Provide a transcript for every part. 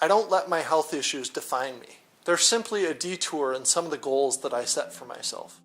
I don't let my health issues define me. They're simply a detour in some of the goals that I set for myself.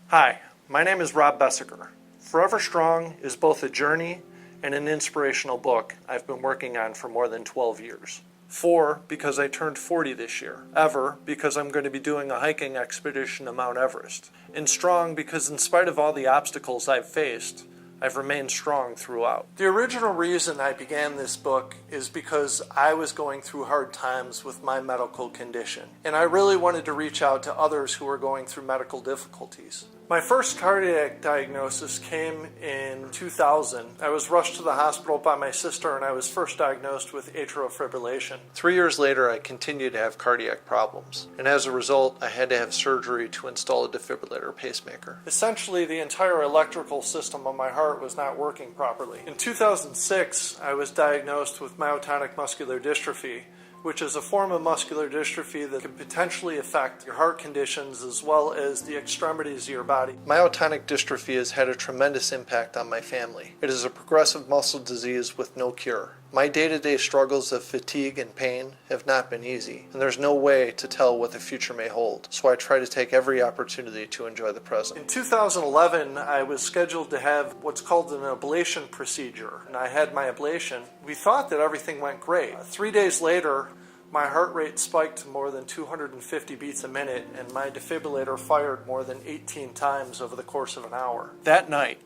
Hi, my name is Rob Bessiger. ForEver Strong is both a journey and an inspirational book I've been working on for more than 12 years. For, because I turned 40 this year. Ever, because I'm going to be doing a hiking expedition to Mount Everest. And Strong, because in spite of all the obstacles I've faced, I've remained strong throughout. The original reason I began this book is because I was going through hard times with my medical condition, and I really wanted to reach out to others who were going through medical difficulties. My first cardiac diagnosis came in 2000. I was rushed to the hospital by my sister, and I was first diagnosed with atrial fibrillation. 3 years later, I continued to have cardiac problems, and as a result, I had to have surgery to install a defibrillator pacemaker. Essentially, the entire electrical system of my heart was not working properly. In 2006, I was diagnosed with myotonic muscular dystrophy, which is a form of muscular dystrophy that can potentially affect your heart conditions as well as the extremities of your body. Myotonic dystrophy has had a tremendous impact on my family. It is a progressive muscle disease with no cure. My day-to-day struggles of fatigue and pain have not been easy, and there's no way to tell what the future may hold, so I try to take every opportunity to enjoy the present. In 2011, I was scheduled to have what's called an ablation procedure, and I had my ablation. We thought that everything went great. 3 days later, my heart rate spiked to more than 250 beats a minute, and my defibrillator fired more than 18 times over the course of an hour. That night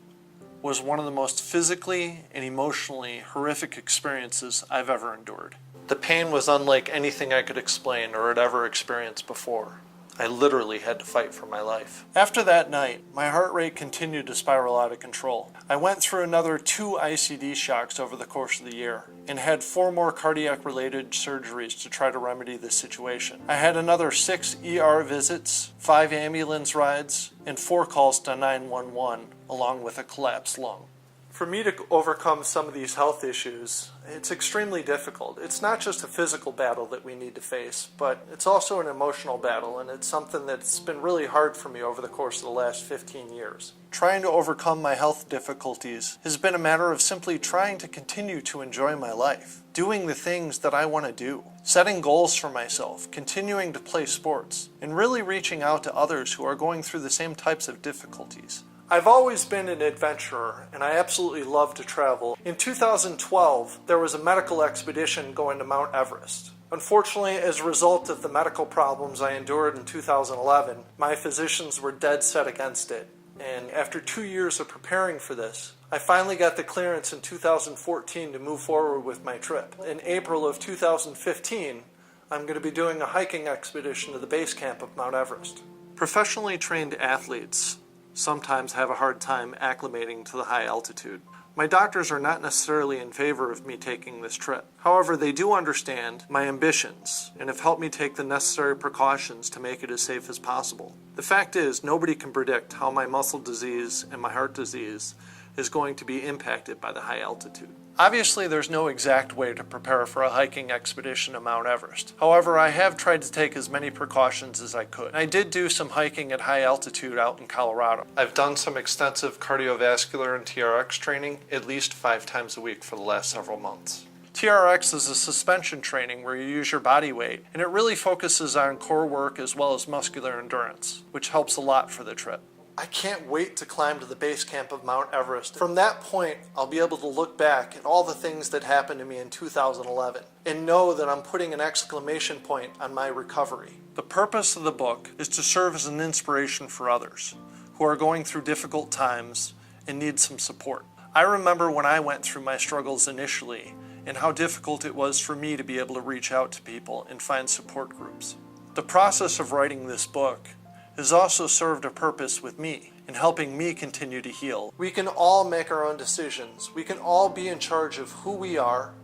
was one of the most physically and emotionally horrific experiences I've ever endured. The pain was unlike anything I could explain or had ever experienced before. I literally had to fight for my life. After that night, my heart rate continued to spiral out of control. I went through another 2 ICD shocks over the course of the year and had 4 more cardiac-related surgeries to try to remedy the situation. I had another 6 ER visits, 5 ambulance rides, and 4 calls to 911, along with a collapsed lung. For me to overcome some of these health issues, it's extremely difficult. It's not just a physical battle that we need to face, but it's also an emotional battle, and it's something that's been really hard for me over the course of the last 15 years. Trying to overcome my health difficulties has been a matter of simply trying to continue to enjoy my life, doing the things that I want to do, setting goals for myself, continuing to play sports, and really reaching out to others who are going through the same types of difficulties. I've always been an adventurer, and I absolutely love to travel. In 2012, there was a medical expedition going to Mount Everest. Unfortunately, as a result of the medical problems I endured in 2011, my physicians were dead set against it. And after 2 years of preparing for this, I finally got the clearance in 2014 to move forward with my trip. In April of 2015, I'm going to be doing a hiking expedition to the base camp of Mount Everest. Professionally trained athletes sometimes have a hard time acclimating to the high altitude. My doctors are not necessarily in favor of me taking this trip. However, they do understand my ambitions and have helped me take the necessary precautions to make it as safe as possible. The fact is, nobody can predict how my muscle disease and my heart disease is going to be impacted by the high altitude. Obviously, there's no exact way to prepare for a hiking expedition to Mount Everest. However, I have tried to take as many precautions as I could. I did do some hiking at high altitude out in Colorado. I've done some extensive cardiovascular and TRX training at least 5 times a week for the last several months. TRX is a suspension training where you use your body weight, and it really focuses on core work as well as muscular endurance, which helps a lot for the trip. I can't wait to climb to the base camp of Mount Everest. From that point, I'll be able to look back at all the things that happened to me in 2011 and know that I'm putting an exclamation point on my recovery. The purpose of the book is to serve as an inspiration for others who are going through difficult times and need some support. I remember when I went through my struggles initially and how difficult it was for me to be able to reach out to people and find support groups. The process of writing this book has also served a purpose with me in helping me continue to heal. We can all make our own decisions. We can all be in charge of who we are,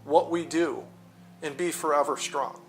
what we do, and be forever strong.